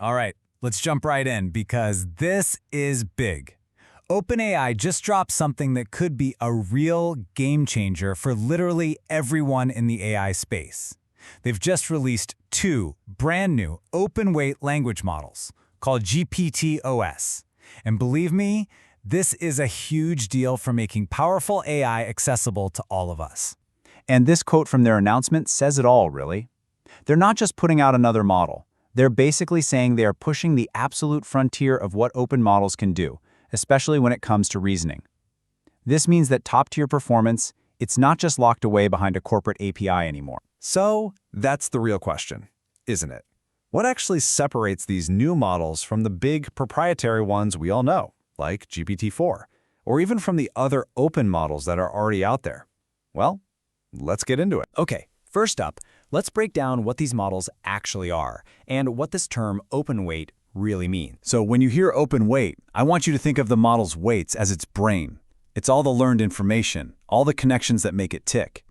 All right, let's jump right in because this is big. OpenAI just dropped something that could be a real game changer for literally everyone in the AI space. They've just released two brand new open-weight language models called gpt-oss. And believe me, this is a huge deal for making powerful AI accessible to all of us. And this quote from their announcement says it all, really. They're not just putting out another model. They're basically saying they are pushing the absolute frontier of what open models can do, especially when it comes to reasoning. This means that top-tier performance, it's not just locked away behind a corporate API anymore. So that's the real question, isn't it? What actually separates these new models from the big proprietary ones we all know, like GPT-4, or even from the other open models that are already out there? Well, let's get into it. Okay, first up, let's break down what these models actually are and what this term open weight really means. So when you hear open weight, I want you to think of the model's weights as its brain. It's all the learned information, all the connections that make it tick.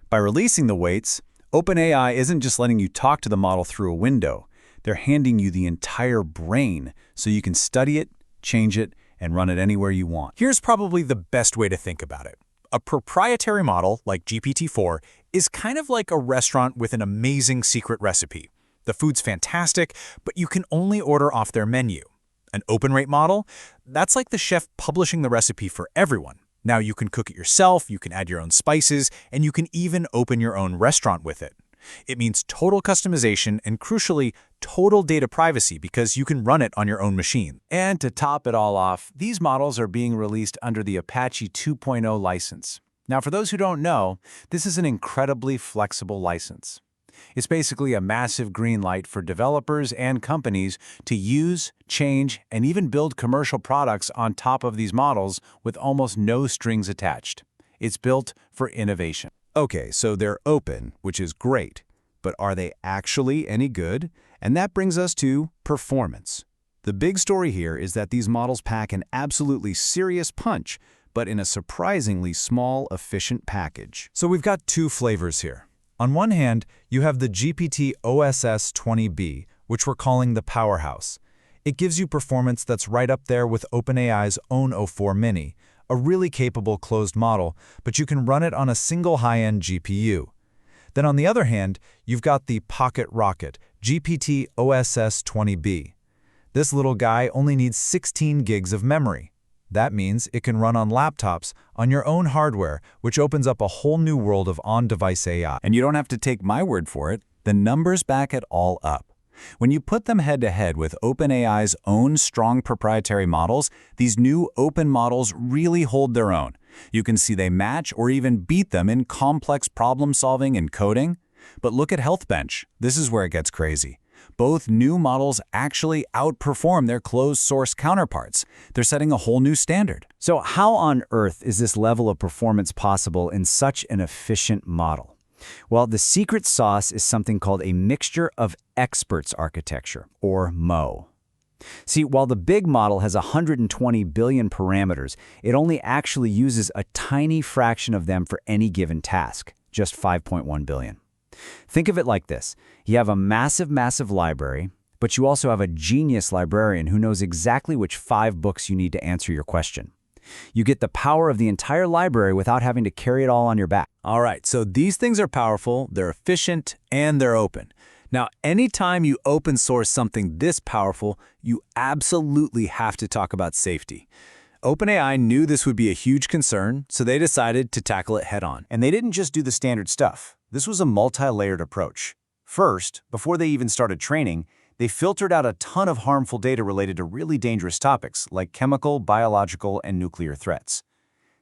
By releasing the weights, OpenAI isn't just letting you talk to the model through a window. They're handing you the entire brain so you can study it, change it, and run it anywhere you want. Here's probably the best way to think about it. A proprietary model like GPT-4 is kind of like a restaurant with an amazing secret recipe. The food's fantastic, but you can only order off their menu. An open-rate model? That's like the chef publishing the recipe for everyone. Now you can cook it yourself, you can add your own spices, and you can even open your own restaurant with it. It means total customization and, crucially, total data privacy because you can run it on your own machine. And to top it all off, these models are being released under the Apache 2.0 license. Now, for those who don't know, this is an incredibly flexible license. It's basically a massive green light for developers and companies to use, change, and even build commercial products on top of these models with almost no strings attached. It's built for innovation. Okay, so they're open, which is great, but are they actually any good? And that brings us to performance. The big story here is that these models pack an absolutely serious punch, but in a surprisingly small, efficient package. So we've got two flavors here. On one hand, you have the GPT-oss 20B, which we're calling the powerhouse. It gives you performance that's right up there with OpenAI's own o4 Mini, a really capable closed model, but you can run it on a single high-end GPU. Then on the other hand, you've got the Pocket Rocket, GPT-oss 20B. This little guy only needs 16 gigs of memory. That means it can run on laptops, on your own hardware, which opens up a whole new world of on-device AI. And you don't have to take my word for it. The numbers back it all up. When you put them head-to-head with OpenAI's own strong proprietary models, these new open models really hold their own. You can see they match or even beat them in complex problem-solving and coding. But look at HealthBench. This is where it gets crazy. Both new models actually outperform their closed-source counterparts. They're setting a whole new standard. So how on earth is this level of performance possible in such an efficient model? Well, the secret sauce is something called a mixture of experts architecture, or MO. See, while the big model has 120 billion parameters, it only actually uses a tiny fraction of them for any given task, just 5.1 billion. Think of it like this. You have a massive library, but you also have a genius librarian who knows exactly which 5 books you need to answer your question. You get the power of the entire library without having to carry it all on your back. All right, so these things are powerful, they're efficient, and they're open. Now, anytime you open source something this powerful, you absolutely have to talk about safety. OpenAI knew this would be a huge concern, so they decided to tackle it head-on. And they didn't just do the standard stuff. This was a multi-layered approach. First, before they even started training, they filtered out a ton of harmful data related to really dangerous topics like chemical, biological, and nuclear threats.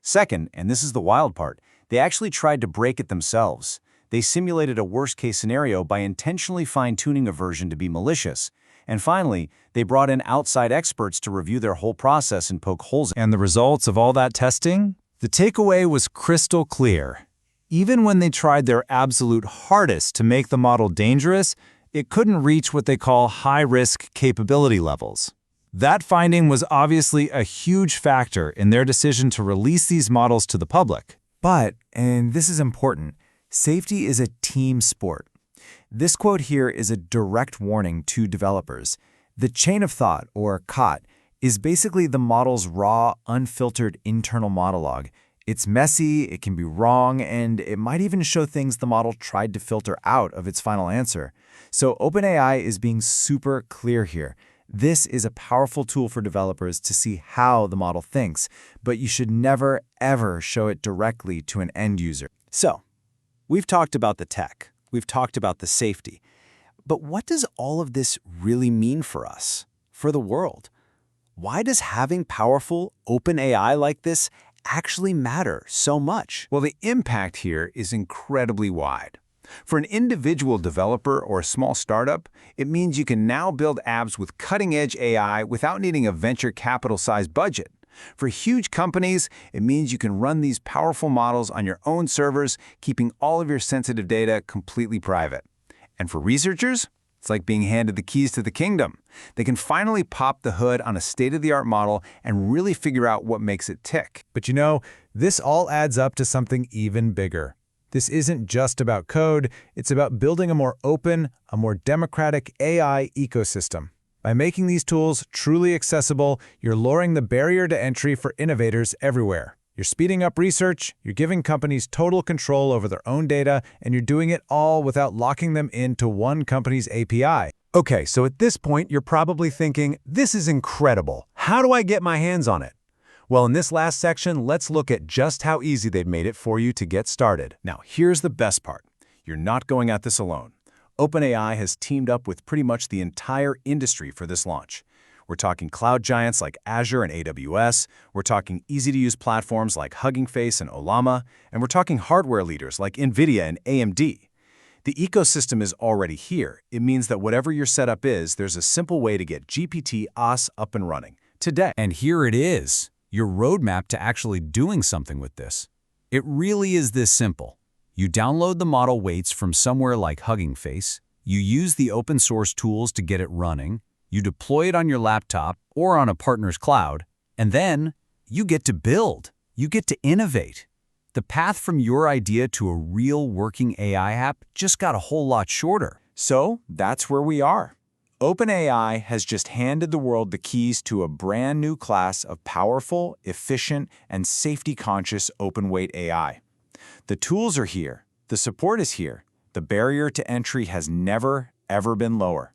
Second, and this is the wild part, they actually tried to break it themselves. They simulated a worst-case scenario by intentionally fine-tuning a version to be malicious. And finally, they brought in outside experts to review their whole process and poke holes. And the results of all that testing? The takeaway was crystal clear. Even when they tried their absolute hardest to make the model dangerous, it couldn't reach what they call high-risk capability levels. That finding was obviously a huge factor in their decision to release these models to the public. But, and this is important, safety is a team sport. This quote here is a direct warning to developers. The chain of thought, or COT, is basically the model's raw, unfiltered internal monologue. It's messy, it can be wrong, and it might even show things the model tried to filter out of its final answer. So OpenAI is being super clear here. This is a powerful tool for developers to see how the model thinks, but you should never, ever show it directly to an end user. So, we've talked about the tech, we've talked about the safety, but what does all of this really mean for us, for the world? Why does having powerful, open AI like this actually matter so much? Well, the impact here is incredibly wide. For an individual developer or a small startup, it means you can now build apps with cutting-edge AI without needing a venture capital-sized budget. For huge companies, it means you can run these powerful models on your own servers, keeping all of your sensitive data completely private. And for researchers, it's like being handed the keys to the kingdom. They can finally pop the hood on a state-of-the-art model and really figure out what makes it tick. But you know, this all adds up to something even bigger. This isn't just about code, it's about building a more open, a more democratic AI ecosystem. By making these tools truly accessible, you're lowering the barrier to entry for innovators everywhere. You're speeding up research, you're giving companies total control over their own data, and you're doing it all without locking them into one company's API. Okay, so at this point, you're probably thinking, this is incredible. How do I get my hands on it? Well, in this last section, let's look at just how easy they've made it for you to get started. Now, here's the best part. You're not going at this alone. OpenAI has teamed up with pretty much the entire industry for this launch. We're talking cloud giants like Azure and AWS, we're talking easy-to-use platforms like Hugging Face and Ollama, and we're talking hardware leaders like NVIDIA and AMD. The ecosystem is already here. It means that whatever your setup is, there's a simple way to get GPT-oss up and running today. And here it is, your roadmap to actually doing something with this. It really is this simple. You download the model weights from somewhere like Hugging Face, you use the open source tools to get it running, you deploy it on your laptop or on a partner's cloud, and then you get to build, you get to innovate. The path from your idea to a real working AI app just got a whole lot shorter. So that's where we are. OpenAI has just handed the world the keys to a brand new class of powerful, efficient, and safety-conscious open-weight AI. The tools are here, the support is here, the barrier to entry has never, ever been lower.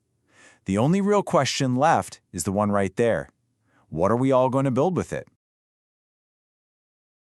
The only real question left is the one right there. What are we all going to build with it?